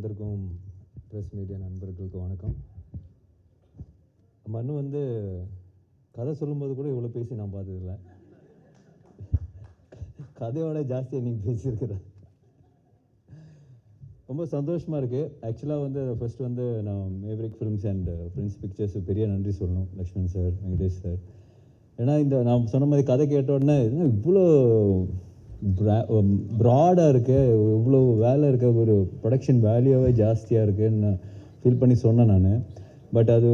வந்திருக்கும் press media நண்பர்களுக்கு வணக்கம். மனு வந்து கதை சொல்லும்போது கூட இவ்வளோ பேசி நான் பார்த்ததில்லை. கதையோட ஜாஸ்தியாக நீங்கள் பேசியிருக்கிறேன். ரொம்ப சந்தோஷமாக இருக்குது. ஆக்சுவலாக வந்து ஃபர்ஸ்ட் வந்து நான் Maverick films and Prince pictures பெரிய நன்றி சொல்லணும். Lakshman sir, Venkatesh sir. ஏன்னா இந்த நான் சொன்ன மாதிரி கதை கேட்ட உடனே இவ்வளோ ப்ராடாக இருக்கு, இவ்வளோ வேலை இருக்க, ஒரு ப்ரொடக்ஷன் வேல்யூவே ஜாஸ்தியாக இருக்குன்னு நான் ஃபீல் பண்ணி சொன்னேன் நான். பட் அது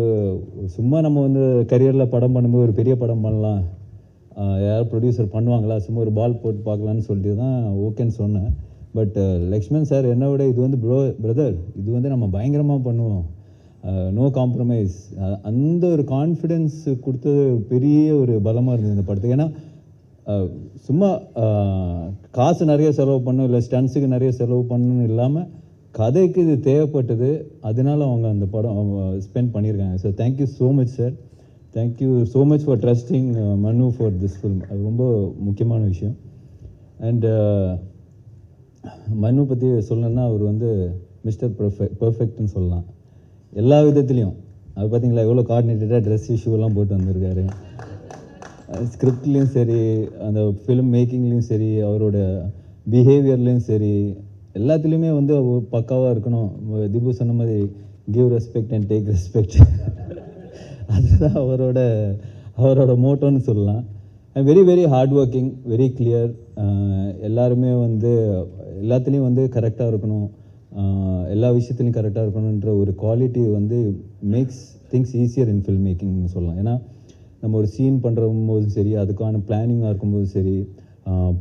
சும்மா நம்ம வந்து கரியரில் படம் பண்ணும்போது ஒரு பெரிய படம் பண்ணலாம், யார் ப்ரொடியூசர் பண்ணுவாங்களா, சும்மா ஒரு பால் போட்டு பார்க்கலான்னு சொல்லிட்டு தான் ஓகேன்னு சொன்னேன். பட் லக்ஷ்மண் சார் என்னை விட இது வந்து பிரதர் இது வந்து நம்ம பயங்கரமாக பண்ணுவோம், நோ காம்ப்ரமைஸ், அந்த ஒரு கான்ஃபிடென்ஸ் கொடுத்தது பெரிய ஒரு பலமாக இருந்தது இந்த படத்துக்கு. ஏன்னா சும்மா காசு நிறைய செலவு பண்ணும், இல்லை ஸ்டன்ஸுக்கு நிறைய செலவு பண்ணணும் இல்லாமல் கதைக்கு இது தேவைப்பட்டது, அதனால அவங்க அந்த படம் ஸ்பெண்ட் பண்ணியிருக்காங்க. So thank you so much sir, thank you so much for trusting மனு ஃபார் திஸ் ஃபில்ம். அது ரொம்ப முக்கியமான விஷயம். அண்ட் மனு பற்றி சொல்லணுன்னா அவர் வந்து மிஸ்டர் பர்ஃபெக்ட்னு சொல்லலாம் எல்லா விதத்துலேயும். அது பார்த்தீங்களா எவ்வளோ கோஆர்டினேட்டடாக ட்ரெஸ் இஷ்யூலாம் போட்டு வந்திருக்காரு. ஸ்கிரிப்ட்லேயும் சரி, அந்த ஃபிலிம் மேக்கிங்லேயும் சரி, அவரோட பிஹேவியர்லேயும் சரி, எல்லாத்துலேயுமே வந்து பக்காவாக இருக்கணும். திபு சொன்ன மாதிரி give respect and take respect, அதுதான் அவரோட மோட்டோன்னு சொல்லலாம். Very very hard working, very clear. எல்லாருமே வந்து எல்லாத்துலேயும் வந்து கரெக்டாக இருக்கணும், எல்லா விஷயத்துலையும் கரெக்டாக இருக்கணுன்ற ஒரு குவாலிட்டி வந்து makes things easier in film மேக்கிங்னு சொல்லலாம். ஏன்னா நம்ம ஒரு சீன் பண்ணுறம்போதும் சரி, அதுக்கான பிளானிங்காக இருக்கும்போதும் சரி,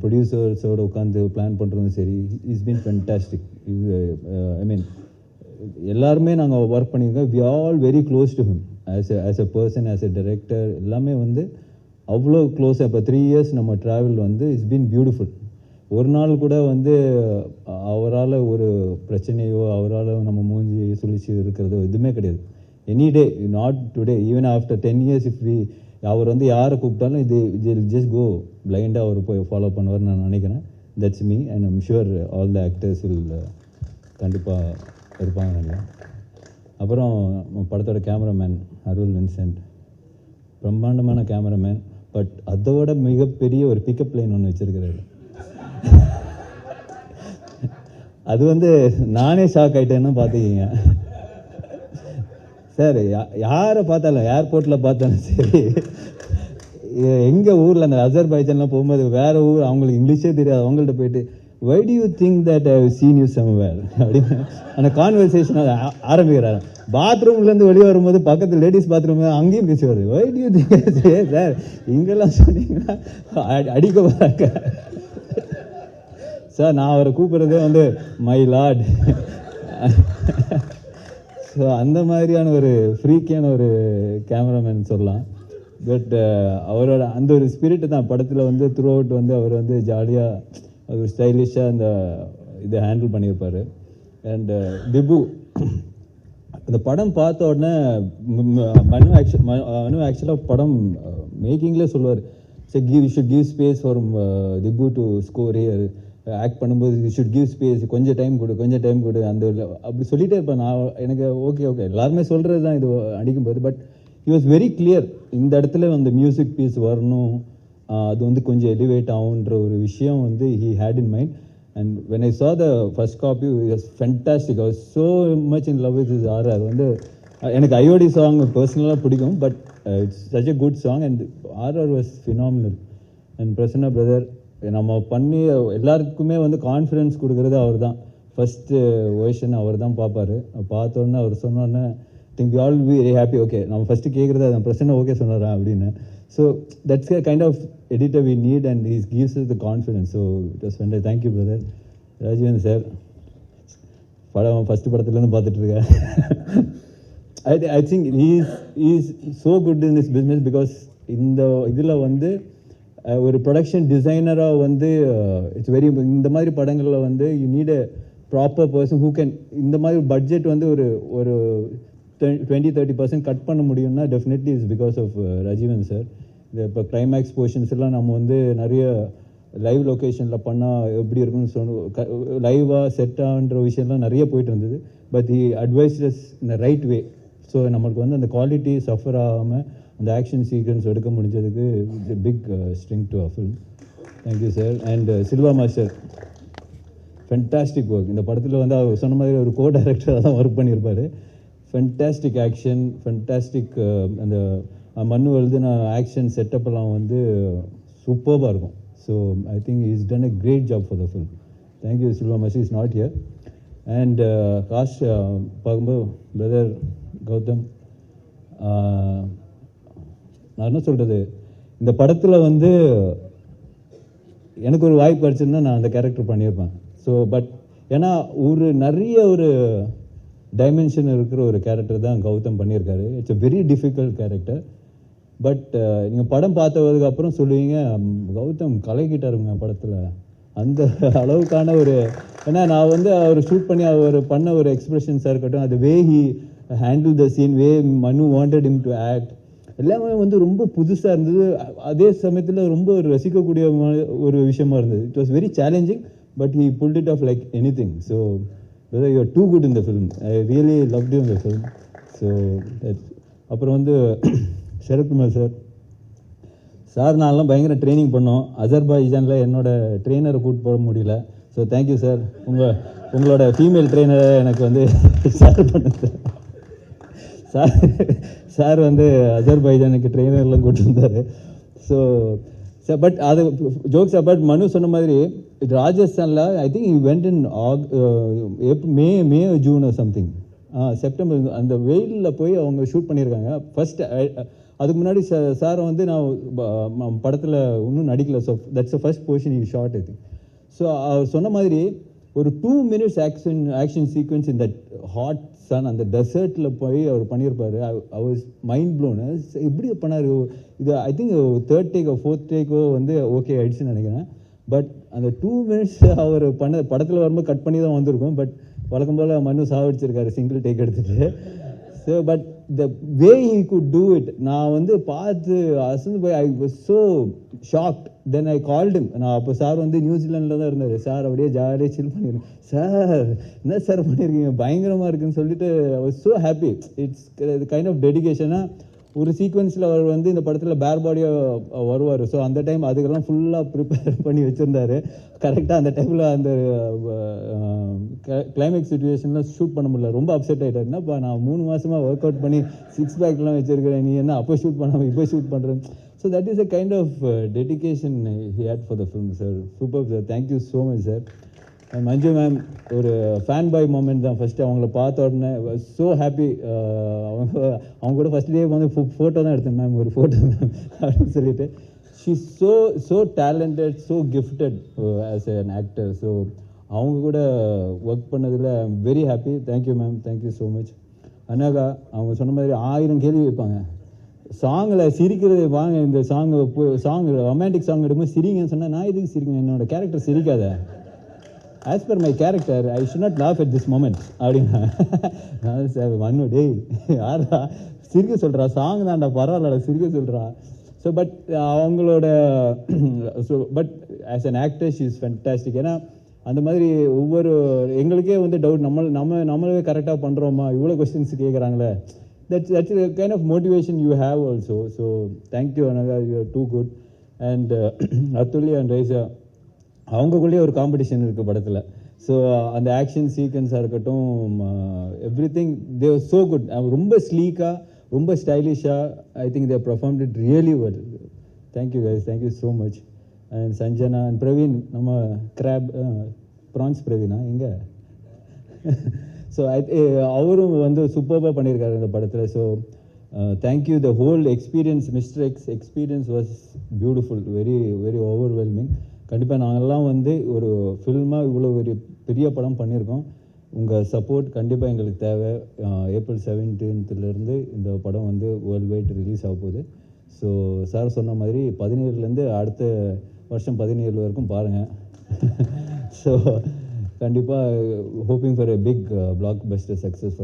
ப்ரொடியூசர்ஸோடு உட்காந்து பிளான் பண்ணுறதும் சரி, is been fantastic. I mean எல்லாருமே நாங்கள் ஒர்க் பண்ணியிருக்கோம். We all very close to him as a person, as a director, எல்லாமே வந்து அவ்வளோ க்ளோஸாக. இப்போ 3 years நம்ம ட்ராவல் வந்து இட்ஸ் பீன் பியூட்டிஃபுல். ஒரு நாள் கூட வந்து அவரால் ஒரு பிரச்சனையோ, அவரால் நம்ம மூஞ்சி சுழிச்சு இருக்கிறதோ எதுவுமே கிடையாது. Any day, not today, even after 10 years if அவர் வந்து யாரை கூப்பிட்டாலும் இது ஜஸ்ட் கோ பிளைண்டாக அவர் போய் ஃபாலோ பண்ணுவார்னு நான் நினைக்கிறேன். That's me and I'm sure all the actors will கண்டிப்பாக இருப்பாங்க நல்லா. அப்புறம் படத்தோட கேமராமேன் அருள் வின்சென்ட், பிரம்மாண்டமான கேமராமேன். பட் அதோட மிகப்பெரிய ஒரு பிக்கப் லைன் ஒன்று வச்சிருக்கிறாரு. அது வந்து நானே ஷாக் ஆகிட்டேன்னு பார்த்துக்கிங்க சார். யாரை பார்த்தாலும், ஏர்போர்ட்டில் பார்த்தாலும் சரி, எங்கள் ஊரில் அந்த அசர்பைஜான்லாம் போகும்போது வேறு ஊர், அவங்களுக்கு இங்கிலீஷே தெரியாது, அவங்கள்ட்ட போயிட்டு why do you think that I have seen you somewhere அப்படின்னு அந்த கான்வர்சேஷன் ஆரம்பிக்கிறாரு. பாத்ரூம்லேருந்து வெளியே வரும்போது பக்கத்தில் லேடிஸ் பாத்ரூம் அங்கேயும் பேசுவார். வை டு யூ திங்க் சார் இங்கெல்லாம் சொன்னீங்கன்னா அடிக்க வராங்க சார். நான் அவரை கூப்பிட்றதே வந்து மை லார்ட். ஸோ அந்த மாதிரியான ஒரு ஃப்ரீக்கியான ஒரு கேமராமேன் சொல்லலாம். பட் அவரோட அந்த ஒரு ஸ்பிரிட்டு தான் படத்தில் வந்து த்ரூ அவுட் வந்து அவர் வந்து ஜாலியாக ஒரு ஸ்டைலிஷாக அந்த இதை ஹேண்டில் பண்ணியிருப்பார். அண்ட் திபு அந்த படம் பார்த்த உடனே மனு ஆக்சுவலாக படம் மேக்கிங்லேயே சொல்லுவார், சரி you should give space for Dipu to score here, act பண்ணும்போது யூ ஷுட் கிவ் ஸ்பேஸ், கொஞ்சம் டைம் கொடு அந்த அப்படி சொல்லிட்டே இருப்பேன் நான். எனக்கு ஓகே எல்லாருமே சொல்கிறது தான் இது அடிக்கும்போது. But he was very clear, இந்த இடத்துல அந்த மியூசிக் பீஸ் வரணும், அது வந்து கொஞ்சம் எலிவேட் ஆகுன்ற ஒரு விஷயம் வந்து he had in mind. And when I saw the first copy it was fantastic. I was so much in love with this RR. வந்து எனக்கு ஐஓடி சாங் பர்சனலாக பிடிக்கும், but it's such a good song and RR was phenomenal. And Prasanna brother நம்ம பண்ணி எல்லாருக்குமே வந்து confidence கொடுக்குறது அவர் தான். ஃபஸ்ட்டு வேர்ஷன் அவர் தான் பார்ப்பார். பார்த்தோன்னே அவர் சொன்னோன்னே think we all be very happy. Okay நம்ம ஃபஸ்ட்டு கேட்குறது அது பிரச்சனை ஓகே சொன்னாரா அப்படின்னு. So that's a kind of editor we need and he gives the confidence. So it was fantastic. Thank you brother. Rajeevan sir படம் ஃபஸ்ட்டு படத்துலேருந்து பார்த்துட்ருக்கேன். I think is so good in this business because இந்த இதில் வந்து ஒரு production டிசைனராக வந்து it's very, இந்த மாதிரி படங்களில் வந்து you need a proper person who can, இந்த மாதிரி பட்ஜெட் வந்து ஒரு 20-30% கட் பண்ண முடியும்னா definitely it's because of Rajeevan sir. இந்த இப்போ கிளைமேக்ஸ் போர்ஷன்ஸ் எல்லாம் நம்ம வந்து நிறைய லைவ் லொக்கேஷனில் பண்ணால் எப்படி இருக்குன்னு சொன்ன லைவாக செட்டான்ற விஷயம்லாம் நிறைய போயிட்டு இருந்தது. But he advised us in the right way. So நம்மளுக்கு வந்து அந்த குவாலிட்டி சஃபர் ஆகாமல் அந்த ஆக்ஷன் சீக்வன்ஸ் எடுக்க முடிஞ்சதுக்கு big strength to a film. Thank you sir. And Silva master, fantastic work. இந்த படத்தில் வந்து அவர் சொன்ன மாதிரி ஒரு கோ டைரக்டராக தான் ஒர்க் பண்ணியிருப்பார். ஃபென்டாஸ்டிக் ஆக்ஷன், ஃபென்டாஸ்டிக் அந்த மண்ணு எழுதுன ஆக்ஷன் செட்டப்பெல்லாம் வந்து சூப்பர்பாக இருக்கும். So I think is done a great job for the film. Thank you Silva master is not here. And cast பார்க்கும்போது பிரதர் கௌதம், நான் என்ன சொல்கிறது, இந்த படத்தில் வந்து எனக்கு ஒரு வாய்ப்பு கிடச்சிருந்தா நான் அந்த கேரக்டர் பண்ணியிருப்பேன். ஸோ பட் ஏன்னா நிறைய ஒரு டைமென்ஷன் இருக்கிற ஒரு கேரக்டர் தான் கௌதம் பண்ணியிருக்காரு. It's a very difficult character. But நீங்கள் படம் பார்த்ததுக்கு அப்புறம் சொல்லுவீங்க, கௌதம் கலக்கிட்டாருங்க படத்தில். அந்த அளவுக்கான ஒரு, ஏன்னா நான் வந்து அவர் ஷூட் பண்ணி அவர் பண்ண ஒரு எக்ஸ்பிரஷன்ஸாக இருக்கட்டும், அது way he handle the scene, way Manu wanted him to act, எல்லாமே வந்து ரொம்ப புதுசாக இருந்தது. அதே சமயத்தில் ரொம்ப ஒரு ரசிக்கக்கூடிய ஒரு விஷயமா இருந்தது. It was very challenging, but he pulled it of like anything. So brother, you are too good in the film. I really loved you in the film. So அப்புறம் வந்து சரத்குமார் சார் நான்லாம் பயங்கர ட்ரைனிங் பண்ணோம். அசர்பைஜானில் என்னோட ட்ரெயினரை கூட்டு போக முடியல. ஸோ தேங்க்யூ சார், உங்களோட ஃபீமேல் ட்ரெயினரை எனக்கு வந்து ஷேர் பண்ணுங்க சார் வந்து அசர்பைஜானுக்கு ட்ரெயினர்லாம் கூப்பிட்டு வந்தார். ஸோ பட் அது ஜோக்ஸ் அபவுட் மனு சொன்ன மாதிரி ராஜஸ்தானில் I think you went in May June something September அந்த வெயிலில் போய் அவங்க ஷூட் பண்ணியிருக்காங்க. ஃபர்ஸ்ட் அதுக்கு முன்னாடி சாரை வந்து நான் படத்தில் இன்னும் நடிக்கல. So that's the first portion you shot I think. So அவர் சொன்ன மாதிரி ஒரு 2 minutes ஆக்ஷன் சீக்வன்ஸ் இந்த ஹாட் சன் அந்த டெசர்ட்டில் போய் அவர் பண்ணியிருப்பார். I was mind blown. எப்படி பண்ணார் இது? I think 3rd take or 4th take வந்து ஓகே ஆயிடுச்சுன்னு நினைக்கிறேன். பட் அந்த 2 minutes அவர் பண்ண படத்தில் வரும்போது கட் பண்ணி தான் வந்திருக்கும். பட் வழக்கம் போல் மனு சாவடிச்சிருக்காரு சிங்கிள் டேக் எடுத்துகிட்டு. So but the way he could do it, நான் வந்து பார்த்து அசந்து போய் ஐ was so shocked. Then I called him. நான் அப்போ சார் வந்து நியூசிலாண்டில் தான் இருந்தார். சார் அப்படியே ஜாலியாக சில் பண்ணியிருக்கேன். சார் என்ன சார் பண்ணியிருக்கீங்க, பயங்கரமாக இருக்குன்னு சொல்லிட்டு I was so happy. It's kind of டெடிகேஷனாக ஒரு சீக்வன்ஸில் அவர் வந்து இந்த படத்தில் பேர் பாடியாக வருவார். ஸோ அந்த டைம் அதுக்கெல்லாம் ஃபுல்லாக ப்ரிப்பேர் பண்ணி வச்சுருந்தாரு. கரெக்டாக அந்த டைமில் அந்த கிளைமேக்ஸ் சுச்சுவேஷன்லாம் ஷூட் பண்ண முடியல. ரொம்ப அப்செட் ஆகிட்டார். என்னப்பா நான் 3 மாதமாக ஒர்க் அவுட் பண்ணி 6 பேக்லாம் வச்சுருக்கிறேன், நீ என்ன அப்போ ஷூட் பண்ணாமல் இப்போ ஷூட் பண்ணுறேன். So that is a kind of dedication he had for the film sir. Super sir, thank you so much sir. Manju ma'am ஒரு ஃபேன் பாய் மூமெண்ட் தான். ஃபஸ்ட்டு அவங்கள பார்த்த உடனே ஸோ ஹாப்பி. அவங்க கூட ஃபஸ்ட் டே வந்து ஃபோட்டோ தான் எடுத்தேன் மேம், ஒரு ஃபோட்டோ மேம் அப்படின்னு சொல்லிட்டு. She so talented, so gifted as an actor. So அவங்க கூட ஒர்க் பண்ணதில் I am very happy. Thank you ma'am, thank you so much. Anagha அவங்க சொன்ன மாதிரி 1000 கேள்வி வைப்பாங்க. சாங்கில் சிரிக்கிறது, வாங்க இந்த சாங் ரொமான்டிக் சாங் எடுக்கும்போது சிரிங்கன்னு சொன்னால் நான் எதுக்கு சிரிக்கணும், என்னோட கேரக்டர் சிரிக்காத, as per my character I should not laugh at this moment அப்படின்னா சார் மண்ணு டேய் யாரா சிரிக்க சொல்கிறா, சாங் தான்டா பரவாயில்லடா சிரிக்க சொல்கிறா. ஸோ பட் அவங்களோட but as an actor she is fantastic. ஏன்னா அந்த மாதிரி ஒவ்வொரு எங்களுக்கே வந்து டவுட், நம்மளே கரெக்டாக பண்ணுறோமா, இவ்வளோ questions கேட்குறாங்களே, that's a kind of motivation you have also. So thank you Anaga, you are too good. And Atulya and Raisa அவங்களுக்குள்ளேயே ஒரு காம்படிஷன் இருக்குது படத்தில். ஸோ அந்த ஆக்ஷன் சீக்வன்ஸாக இருக்கட்டும், everything they are so good. ரொம்ப ஸ்லீக்காக, ரொம்ப ஸ்டைலிஷாக I think they performed it really well. Thank you guys, thank you so much. And Sanjana and Praveen, நம்ம ப்ரான்ஸ் பிரவீனா எங்கே ஸோ அவரும் வந்து சூப்பராக பண்ணியிருக்காரு இந்த படத்தில். So thank you. The whole experience, mister X experience was beautiful, very very overwhelming. கண்டிப்பாக நாங்கள்லாம் வந்து ஒரு ஃபில்மாக இவ்வளோ ஒரு பெரிய படம் பண்ணியிருக்கோம். உங்கள் சப்போர்ட் கண்டிப்பாக எங்களுக்கு தேவை. April 17th இந்த படம் வந்து வேர்ல்டு வைட் ரிலீஸ் ஆக போகுது. ஸோ சார் சொன்ன மாதிரி 17 அடுத்த வருஷம் 17 வரைக்கும் பாருங்கள். ஸோ கண்டிப்பாக hoping for a big blockbuster success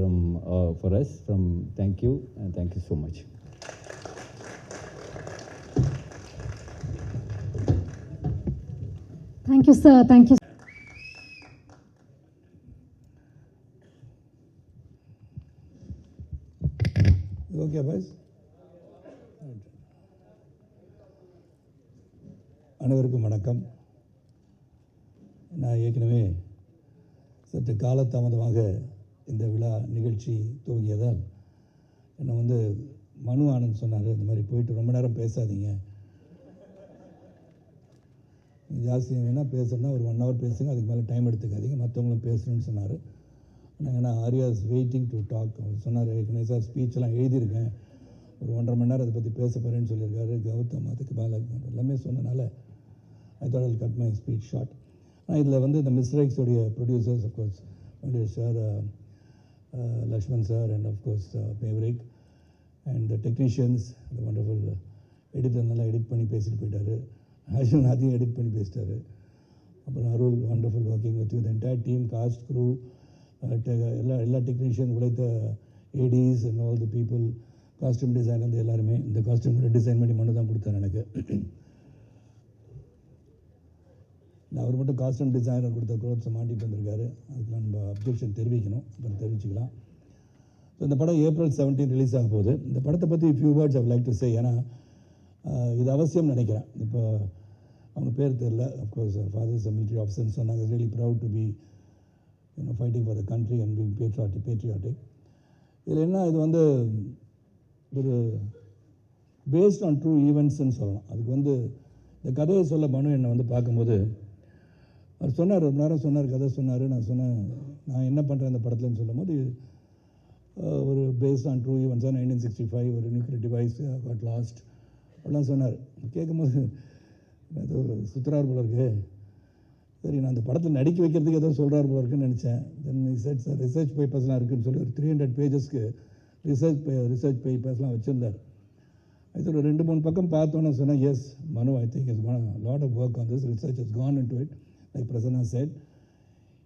for us from. Thank you and thank you so much. Thank you sir, thank you. Okay boys. அனைவருக்கும் வணக்கம். நான் ஏற்கனவே சற்று காலதாமதமாக இந்த விழா நிகழ்ச்சி துவங்கியதால் என்னை வந்து மனு ஆனந்த் சொன்னார், இந்த மாதிரி போயிட்டு ரொம்ப நேரம் பேசாதீங்க, ஜாஸ்தி வேணால் பேசுகிறேன்னா ஒரு 1 hour பேசுங்க, அதுக்கு மேலே டைம் எடுத்துக்காதீங்க, மற்றவங்களும் பேசணும்னு சொன்னார். ஏன்னா Arya is waiting to talk. அவர் சொன்னார், ஏற்கனவே சார் ஸ்பீச்செலாம் எழுதியிருக்கேன், ஒரு 1.5 மணி நேரம் அதை பற்றி பேச போகிறேன்னு சொல்லியிருக்காரு. கௌதம் அதுக்கு மேலே எல்லாமே சொன்னனால I thought I'll cut my speech short. ஆனால் இதில் வந்து இந்த மிஸ்ரைக்ஸோடைய producers of course sir, Lakshman sir and of course Maverick and the technicians, the wonderful editor நல்லா எடிட் பண்ணி பேசிட்டு போயிட்டார். ஆக்சுவலாக அதையும் எடிட் பண்ணி பேசிட்டார். அப்புறம் Arul, wonderful working with you, the entire team, cast, crew, எல்லா டெக்னீஷியன், உழைத்த ADs and all the people, costume design வந்து எல்லாருமே. இந்த காஸ்டியூம் கூட டிசைன் பண்ணி மனு தான் கொடுத்தார் எனக்கு. அவர் மட்டும் காஸ்டியூம் டிசைனர் கொடுத்த க்ரோத்ஸை மாட்டிட்டு வந்திருக்காரு. அதுக்கெலாம் நம்ம அப்ஜெக்ஷன் தெரிவிக்கணும், அப்புறம் தெரிவிச்சுக்கலாம். ஸோ இந்த படம் April 17 ரிலீஸ் ஆக போகுது. இந்த படத்தை பற்றி few words I like to say. ஏன்னா இது அவசியம் நினைக்கிறேன். இப்போ அவங்க பேர் தெரில, அஃப்கோர்ஸ் ஃபாதர் இஸ் மிலிட்ரி ஆஃபீஸர்னு சொன்னாங்க. Really proud to be fighting for the country and being patriotic. இதில் என்ன, இது வந்து ஒரு பேஸ்ட் ஆன் ட்ரூ ஈவெண்ட்ஸ்ன்னு சொல்லலாம். அதுக்கு வந்து இந்த கதையை சொல்ல மனு என்னை வந்து பார்க்கும்போது அவர் சொன்னார், ஒரு நேரம் சொன்னார், கதை சொன்னார். நான் சொன்னேன், நான் என்ன பண்ணுறேன் இந்த படத்துலன்னு சொல்லும் போது, ஒரு பேஸ்ட் ஆன் ட்ரூ ஈவெண்ட்ஸாக 1965 ஒரு நியூக்ளியர் டிவைஸ் காட் லாஸ்ட் அப்படிலாம் சொன்னார். கேட்கும்போது ஏதோ சுற்றுறார் போல இருக்கு. சரி, நான் அந்த படத்தில் நடிக்க வைக்கிறதுக்கு ஏதோ சொல்கிறார் போல இருக்குன்னு நினச்சேன். தென் ரிசர்ச் பேப்பர்ஸ்லாம் இருக்குதுன்னு சொல்லி ஒரு 300 பேஜஸ்க்கு ரிசர்ச் பேப்பர்ஸ்லாம் வச்சுருந்தார். அது ஒரு 2-3 பக்கம் பார்த்தோன்னு சொன்னேன், yes Manu, I think is lot of work on this, research is gone into it, like Prasanna said.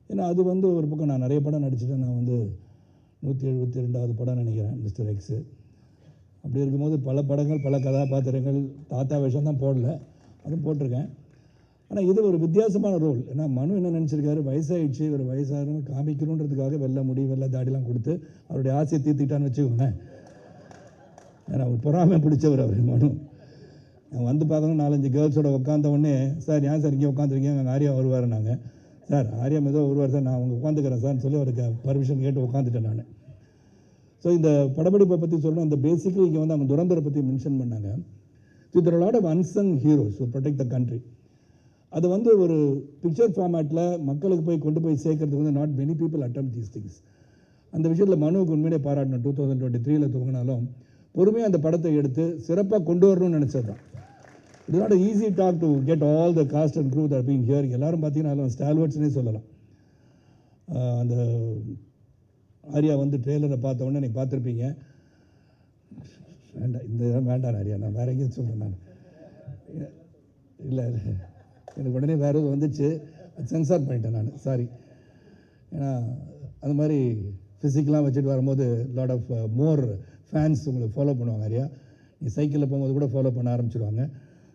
ஏன்னா அது வந்து ஒரு பக்கம் நான் நிறைய படம் நடிச்சுட்டேன். நான் வந்து 172வது படம் நினைக்கிறேன் மிஸ்டர் எக்ஸு. அப்படி இருக்கும்போது பல படங்கள், பல கதாபாத்திரங்கள், தாத்தா வேஷம் தான் போடல, அதுவும் போட்டிருக்கேன். ஆனால் இது ஒரு வித்தியாசமான ரோல். ஏன்னா மனு என்ன நினச்சிருக்காரு, வயசாகிடுச்சு, ஒரு வயசாக காமிக்கணுன்றதுக்காக வெள்ளை முடி வெள்ளை தாடிலாம் கொடுத்து அவருடைய ஆசையை தீர்த்திட்டான்னு வச்சுக்கோங்க. ஏன்னா அவர் பொறாமை பிடிச்சவர் அவர் மனு. நான் வந்து பார்க்கணும், 4-5 கேர்ள்ஸோட உட்காந்த உடனே, சார் ஏன் சார் இங்கே உட்காந்துருக்கீங்க, அங்கே ஆரியா வருவார். நாங்கள் சார் ஆரியா ஏதோ வருவார் சார், நான் அவங்க உட்காந்துக்கிறேன் சார்னு சொல்லி அவருக்கு பர்மிஷன் கேட்டு உட்காந்துட்டேன் நான். ஸோ இந்த படப்பிடிப்பை பற்றி சொல்லணும். அந்த பேசிக்கலி இங்கே வந்து அவங்க துரந்தரை பற்றி மென்ஷன் பண்ணாங்க. So there are a lot of unsung heroes who protect the country. அது வந்து ஒரு பிக்சர் ஃபார்மேட்டில் மக்களுக்கு கொண்டு போய் சேர்க்கறதுக்கு வந்து not many people attempt these things. அந்த விஷயத்தில் மனுவுக்கு உண்மையிலே பாராட்டணும். 2023 துவங்கினாலும் பொறுமையாக அந்த படத்தை எடுத்து சிறப்பாக கொண்டு வரணும்னு நினச்சது தான். It's not easy talk to get all the cast and crew that being here. எல்லாரும் பார்த்தீங்கன்னா ஸ்டால்வர்ட்ஸ்னே சொல்லலாம். அந்த ஆரியா வந்து ட்ரெய்லரை பார்த்த உடனே நீங்கள் பார்த்துருப்பீங்க. வேண்டாம், இந்த வேண்டாம் ஆரியா, நான் வேற எங்கேயும் சொல்கிறேன். நான் இல்லை, எனக்கு உடனே வேறு எதுவும் வந்துச்சு, சென்சார் பண்ணிட்டேன் நான், சாரி. ஏன்னா அது மாதிரி ஃபிசிக்கலாக வச்சுட்டு வரும்போது லாட் ஆஃப் மோர் ஃபேன்ஸ் உங்களுக்கு ஃபாலோ பண்ணுவாங்க. ஆரியா நீ சைக்கிளில் போகும்போது கூட ஃபாலோ பண்ண ஆரம்பிச்சிடுவாங்க.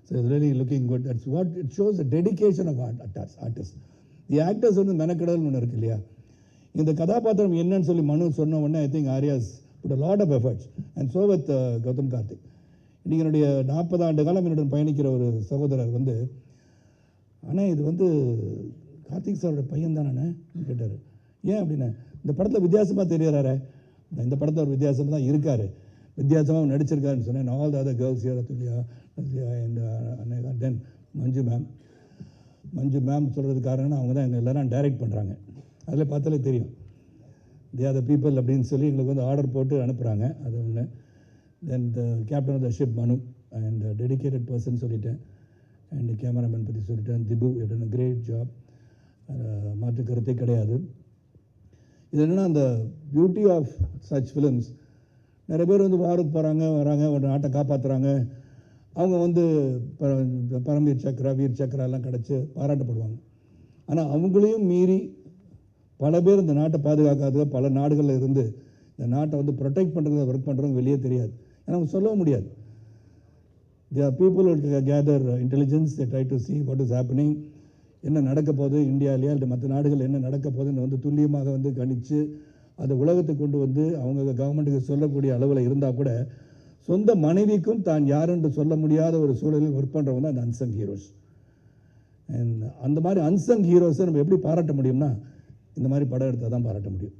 So it's really looking good. That's what it shows the dedication of artist. The actors வந்து மெனக்கடல் ஒன்று இருக்கு இல்லையா. இந்த கதாபாத்திரம் என்னன்னு சொல்லி மனு சொன்ன உடனே I think Arya's put a lot of efforts and so with Gautham Karthik. இன்றைக்கி என்னுடைய 40 ஆண்டு காலம் என்னுடன் பயணிக்கிற ஒரு சகோதரர் வந்து, ஆனால் இது வந்து கார்த்திக் சாரோட பையன் தானே கேட்டார். ஏன் அப்படின்னா, இந்த படத்தில் வித்தியாசமாக தெரிகிறாரு. இந்த படத்தில் ஒரு வித்தியாசமாக தான் இருக்கார், வித்தியாசமாக நடிச்சிருக்காருன்னு சொன்னேன். All the other girls here, Thulliya and then Manju ma'am சொல்கிறதுக்கு காரணம் அவங்க தான் எங்கள் எல்லோரும் டைரக்ட் பண்ணுறாங்க. அதில் பார்த்தாலே தெரியும் தே ஆர் த பீப்புள் அப்படின்னு சொல்லி எங்களுக்கு வந்து ஆர்டர் போட்டு அனுப்புகிறாங்க. அது ஒன்று. Then the captain of the ship Manu and dedicated person சொல்லிட்டேன். அண்ட் கேமராமேன் பற்றி சொல்லிட்டேன். திபு இட் கிரேட் ஜாப், மாற்று கருத்தே கிடையாது. இது என்னென்னா, அந்த பியூட்டி ஆஃப் சச் ஃபிலிம்ஸ், நிறைய பேர் வந்து வாருக்கு போகிறாங்க, வராங்க, ஒரு நாட்டை காப்பாற்றுறாங்க. அவங்க வந்து பரம்வீர் சக்ரா, வீர் சக்ரா எல்லாம் கிடச்சி பாராட்டப்படுவாங்க. ஆனால் அவங்களையும் மீறி பல பேர் இந்த நாட்டை பாதுகாக்காத பல நாடுகளில் இருந்து இந்த நாட்டை வந்து ப்ரொடெக்ட் பண்ணுறத ஒர்க் பண்ணுறவங்க வெளியே தெரியாது. ஏன்னா அவங்க சொல்ல முடியாது. There are people who gather intelligence, they try to see what is happening. என்ன நடக்க போகுது இந்தியாவிலேயே அல்லது மற்ற நாடுகள் என்ன நடக்க போகுதுன்னு வந்து துல்லியமாக வந்து கணித்து அதை உலகத்துக்கு கொண்டு வந்து அவங்க கவர்மெண்ட்டுக்கு சொல்லக்கூடிய அளவில் இருந்தால் கூட சொந்த மனைவிக்கும் தான் யார் என்று சொல்ல முடியாத ஒரு சூழலில் ஒர்க் பண்ணுறவங்க தான் அந்த அன்சங் ஹீரோஸ். அண்ட் அந்த மாதிரி அன்சங் ஹீரோஸை நம்ம எப்படி பாராட்ட முடியும்னா இந்த மாதிரி படம் எடுத்தால் தான் பாராட்ட முடியும்.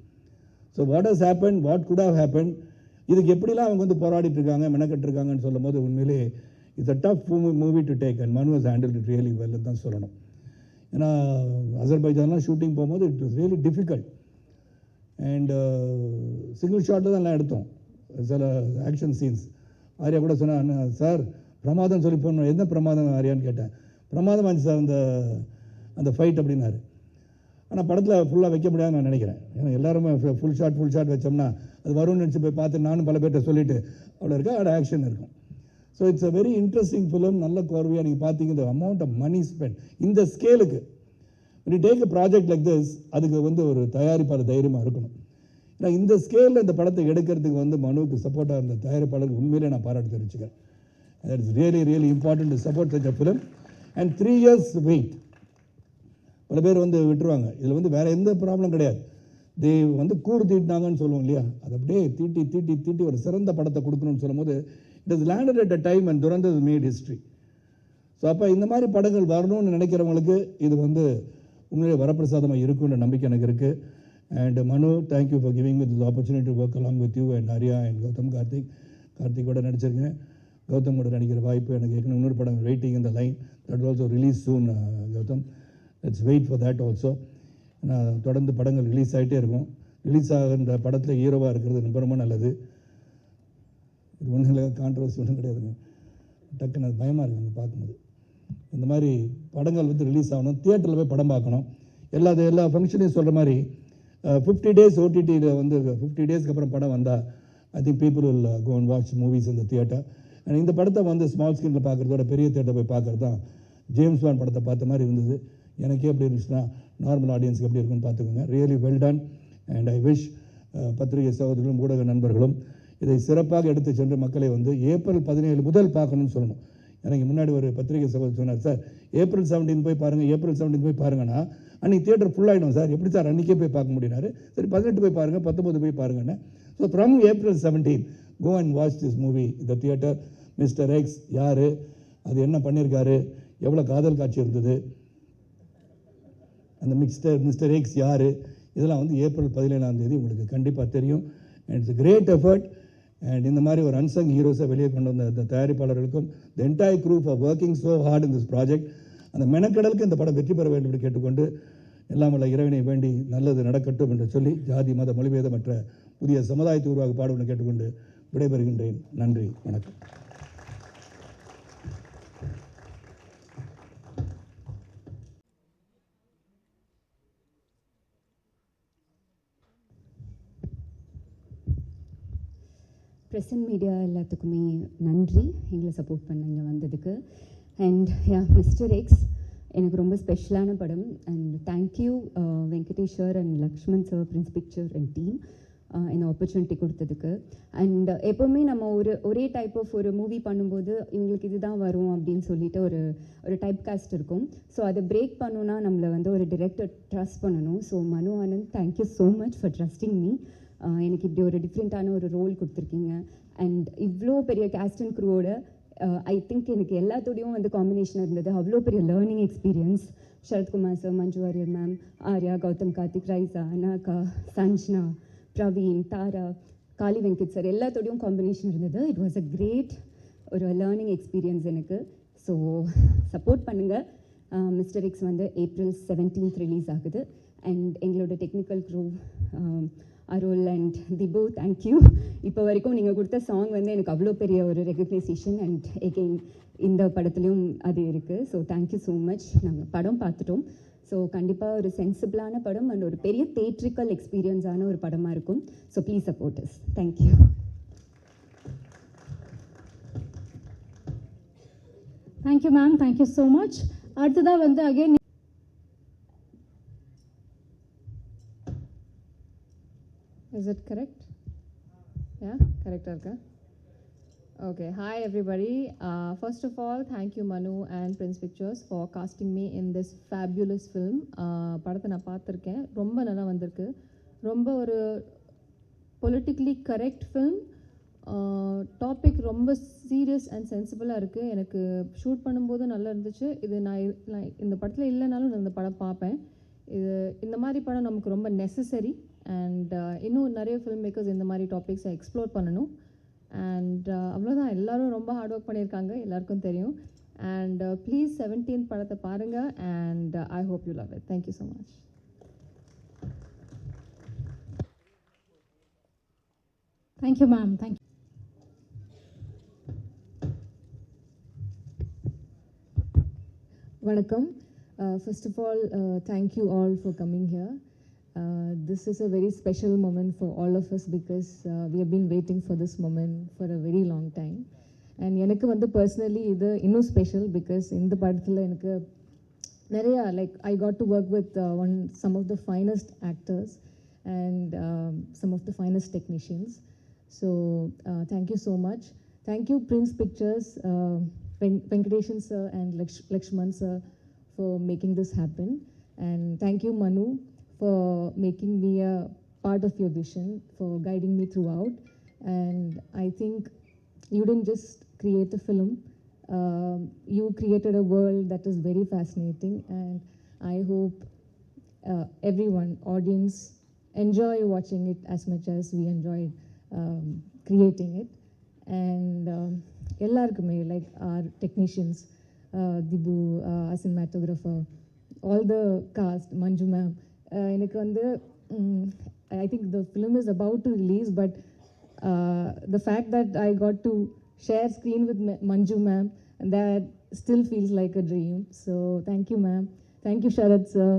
So what has happen, what good have happen, இதுக்கு எப்படிலாம் அவங்க வந்து போராடிட்டு இருக்காங்க மெனக்கட்டு இருக்காங்கன்னு சொல்லும் போது உண்மையிலே it's a tough movie to take and Manu has handle it really well தான் சொல்லணும். ஏன்னா அசர்பைஜான்லாம் ஷூட்டிங் போகும்போது it was really difficult and single ஷாட்டில் தான் எல்லாம் எடுத்தோம். சில ஆக்ஷன் சீன்ஸ் ஆர்யா கூட சொன்னால் சார் பிரமாதம் சொல்லி போடணும். என்ன பிரமாதம் ஆர்யான்னு கேட்டேன். பிரமாதம் ஆச்சு சார் அந்த ஃபைட் அப்படின்னாரு. ஆனால் படத்தில் ஃபுல்லாக வைக்க முடியாதுன்னு நான் நினைக்கிறேன். ஏன்னா எல்லாருமே ஃபுல் ஷாட் வச்சோம்னா அது வரும்னு நினச்சி போய் பார்த்து நானும் பல பேர்கிட்ட சொல்லிவிட்டு அவ்வளோ இருக்கா அதோட ஆக்ஷன் இருக்கும். So it's a very interesting film. நல்ல கோர்வையாக நீங்கள் பார்த்தீங்க இந்த அமௌண்ட் ஆஃப் மணி ஸ்பெண்ட் இந்த ஸ்கேலுக்கு when you take a project like this அதுக்கு வந்து ஒரு தயாரிப்பாளர் தைரியமாக இருக்கணும். ஏன்னா இந்த ஸ்கேலில் இந்த படத்தை எடுக்கிறதுக்கு வந்து மனுவுக்கு சப்போர்ட்டாக இருந்த தயாரிப்பாளருக்கு உண்மையிலே நான் பாராட்டு தெரிவிச்சுக்கிறேன். That is really important to support such a film and 3 years wait. பல பேர் வந்து விட்டுருவாங்க. இதில் வந்து வேறு எந்த ப்ராப்ளம் கிடையாது. தே வந்து கூறு தீட்டினாங்கன்னு சொல்லுவோம் இல்லையா, அது அப்படியே தீட்டி ஒரு சிறந்த படத்தை கொடுக்கணும்னு சொல்லும் போது it is landed at a time and Durandhar mat history. So அப்போ இந்த மாதிரி படங்கள் வரணும்னு நினைக்கிறவங்களுக்கு இது வந்து உண்மையிலே வரப்பிரசாதமாக இருக்குன்ற நம்பிக்கை எனக்கு இருக்குது. And Manu, thank you for giving me this opportunity to work along with you and Arya and Gautham கார்த்திகோட நடிச்சிருக்கேன். கௌதம் கூட நடிக்கிற வாய்ப்பு எனக்கு ஏற்கனவே இன்னொரு படம் வெயிட்டிங் இந்த line that also release soon. Gautham, let's wait for that also. நான் தொடர்ந்து படங்கள் ரிலீஸ் ஆகிட்டே இருக்கும். ரிலீஸ் ஆகின்ற படத்தில் ஹீரோவாக இருக்கிறது ரொம்ப ரொம்ப நல்லது. இது ஒன்றும் இல்லை, கான்ட்ரவர்சி ஒன்றும் கிடையாதுங்க. டக்குன்னு அது பயமாக இருக்குது அங்கே பார்க்கும்போது. இந்த மாதிரி படங்கள் வந்து ரிலீஸ் ஆகணும், தியேட்டரில் போய் படம் பார்க்கணும். எல்லா ஃபங்க்ஷனையும் சொல்கிற மாதிரி 50 days ஓடிடியில் வந்து 50 daysக்கு அப்புறம் படம் வந்தால் I think people will go and watch movies இந்த தியேட்டர். அண்ட் இந்த படத்தை வந்து ஸ்மால் ஸ்க்ரீனில் பார்க்குறதோட பெரிய தியேட்டர் போய் பார்க்குறது தான் ஜேம்ஸ் பாண்ட் படத்தை பார்த்த மாதிரி இருந்தது. எனக்கே எப்படி இருந்துச்சுன்னா நார்மல் ஆடியன்ஸுக்கு எப்படி இருக்குன்னு பார்த்துக்கோங்க. Really well done and I wish பத்திரிகை சகோதரர்களும் ஊடக நண்பர்களும் இதை சிறப்பாக எடுத்து சென்று மக்களை வந்து April 17 முதல் பார்க்கணும்னு சொல்லணும். எனக்கு முன்னாடி ஒரு பத்திரிகை சகோதரர் சொன்னார், சார் April 17 போய் பாருங்கள், April 17 போய் பாருங்கன்னா அன்றைக்கி தியேட்டர் ஃபுல்லாகிடும் சார், எப்படி சார் அன்றைக்கே போய் பார்க்க முடியினாரு. சரி 18 போய் பாருங்கள், 19 போய் பாருங்கன்னு. So from April 17 go and watch this movie இந்த தியேட்டர். மிஸ்டர் எக்ஸ் யார், அது என்ன பண்ணியிருக்காரு, எவ்வளோ காதல் காட்சி இருந்தது, அந்த மிஸ்டர் எக்ஸ் யார், இதெல்லாம் வந்து April 17 உங்களுக்கு கண்டிப்பாக தெரியும். And it's great effort. And இந்த மாதிரி ஒரு அன்சங் ஹீரோஸை வெளியே கொண்டு வந்த இந்த தயாரிப்பாளர்களுக்கும் the entire crew for working so hard in this project. அந்த மெனக்கடலுக்கு இந்த படம் வெற்றி பெற வேண்டும் என்று கேட்டுக்கொண்டு எல்லாம் வல்ல இறைவனை வேண்டி நல்லது நடக்கட்டும் என்று சொல்லி ஜாதி மத மொழிபேதமற்ற புதிய சமுதாயத்தை உருவாக பாடும் என்று கேட்டுக்கொண்டு விடைபெறுகின்றேன். நன்றி, வணக்கம். ப்ரெசன்ட் மீடியா எல்லாத்துக்குமே நன்றி, எங்களை சப்போர்ட் பண்ண இங்கே வந்ததுக்கு. அண்ட் மிஸ்டர் எக்ஸ் எனக்கு ரொம்ப ஸ்பெஷலான படம். And thank you Venkatesh sir and Lakshman sir, Prince picture and team இந்த ஆப்பர்ச்சுனிட்டி கொடுத்ததுக்கு. அண்ட் எப்போவுமே நம்ம ஒரே டைப் ஆஃப் ஒரு மூவி பண்ணும்போது இவங்களுக்கு இதுதான் வரும் அப்படின்னு சொல்லிட்டு ஒரு டைப் காஸ்ட் இருக்கும். ஸோ அதை பிரேக் பண்ணணுன்னா நம்மளை வந்து ஒரு டிரெக்டர் ட்ரஸ்ட் பண்ணணும். ஸோ மனு Anand, thank you so much for trusting me. எனக்கு இப்படி ஒரு டிஃப்ரெண்ட்டான ஒரு ரோல் கொடுத்துருக்கீங்க. அண்ட் இவ்வளோ பெரிய கேஸ்ட் அண்ட் க்ரூவோட ஐ திங்க் எனக்கு எல்லாத்தோடையும் வந்து காம்பினேஷன் இருந்தது. அவ்வளோ பெரிய learning experience. Sarathkumar sir, Manju Warrier ma'am, Arya, Gautham Karthik, Raiza, Anagha, Sanjana, Praveen, Thara, Kaali Venkat sir எல்லாத்தோடையும் காம்பினேஷன் இருந்தது. இட் வாஸ் அ கிரேட் ஒரு லேர்னிங் எக்ஸ்பீரியன்ஸ் எனக்கு. ஸோ சப்போர்ட் பண்ணுங்கள். மிஸ்டர் எக்ஸ் வந்து April 17 ரிலீஸ் ஆகுது. அண்ட் எங்களோட technical crew Arul and Dipu, thank you. இப்போ வரைக்கும் நீங்கள் கொடுத்த சாங் வந்து எனக்கு அவ்வளோ பெரிய ஒரு ரெகக்னைசேஷன். அண்ட் எகெயின் இந்த படத்துலையும் அது இருக்குது. So thank you so much. நாங்கள் படம் பார்த்துட்டோம். ஸோ கண்டிப்பாக ஒரு சென்சிபிளான படம் அண்ட் ஒரு பெரிய தேட்ரிக்கல் எக்ஸ்பீரியன்ஸான ஒரு படமாக இருக்கும். So please support us. Thank you. Thank you ma'am, thank you so much. அடுத்ததாக வந்து அகெயின் இஸ் இட் கரெக்ட்? யா, கரெக்டாக இருக்கா? Okay, hi everybody. First of all, thank you Manu and Prince Pictures for casting me in this fabulous film. படத்தை நான் பார்த்துருக்கேன், ரொம்ப நல்லா வந்திருக்கு. ரொம்ப ஒரு பொலிட்டிக்கலி கரெக்ட் ஃபில்ம். டாபிக் ரொம்ப சீரியஸ் அண்ட் சென்சிபிளாக இருக்குது. எனக்கு ஷூட் பண்ணும்போது நல்லா இருந்துச்சு. இது நான் இந்த படத்தில் இல்லைனாலும் நான் இந்த படம் பார்ப்பேன். இந்த மாதிரி படம் நமக்கு ரொம்ப நெசசரி. அண்ட் இன்னும் நிறைய ஃபில்ம் மேக்கர்ஸ் இந்த மாதிரி டாபிக்ஸை எக்ஸ்ப்ளோர் பண்ணணும். அண்ட் அவ்வளோதான், எல்லோரும் ரொம்ப ஹார்ட் ஒர்க் பண்ணியிருக்காங்க, எல்லாருக்கும் தெரியும். அண்ட் ப்ளீஸ் 17th படத்தை பாருங்கள். And I hope you love it. Thank you so much. Thank you, ma'am. Thank you. Vanakkam. First of all, thank you all for coming here. This is a very special moment for all of us because we have been waiting for this moment for a very long time. And எனக்கு வந்து personally இது இன்னும் special because இந்த படத்தில் எனக்கு நிறைய I got to work with some of the finest actors and some of the finest technicians. So thank you so much. Thank you Prince Pictures, Venkateshan sir and Lakshman sir for making this happen. And thank you Manu for making me a part of your vision, for guiding me throughout. And I think you didn't just create a film, you created a world that is very fascinating. And I hope everyone, audience, enjoy watching it as much as we enjoyed creating it. And ellarkume, like our technicians, Dibu, our cinematographer, all the cast, Manju ma'am. எனக்கு வந்து I think the film is about to release, but the fact that I got to share screen with Manju ma'am, that still feels like a dream. So thank you ma'am. Thank you Sharad sir.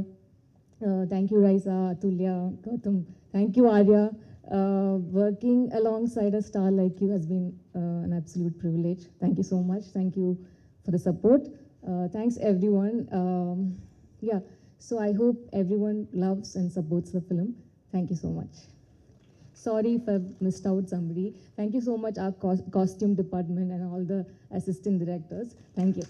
Thank you Raisa, Atulya, Gautam. Thank you Arya. Working alongside a star like you has been an absolute privilege. Thank you so much. Thank you for the support. Thanks everyone. Yeah. So I hope everyone loves and supports the film. Thank you so much. Sorry if I've missed out somebody. Thank you so much our costume department and all the assistant directors. Thank you.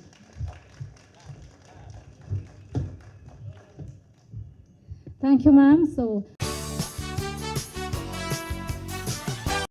Thank you, ma'am. So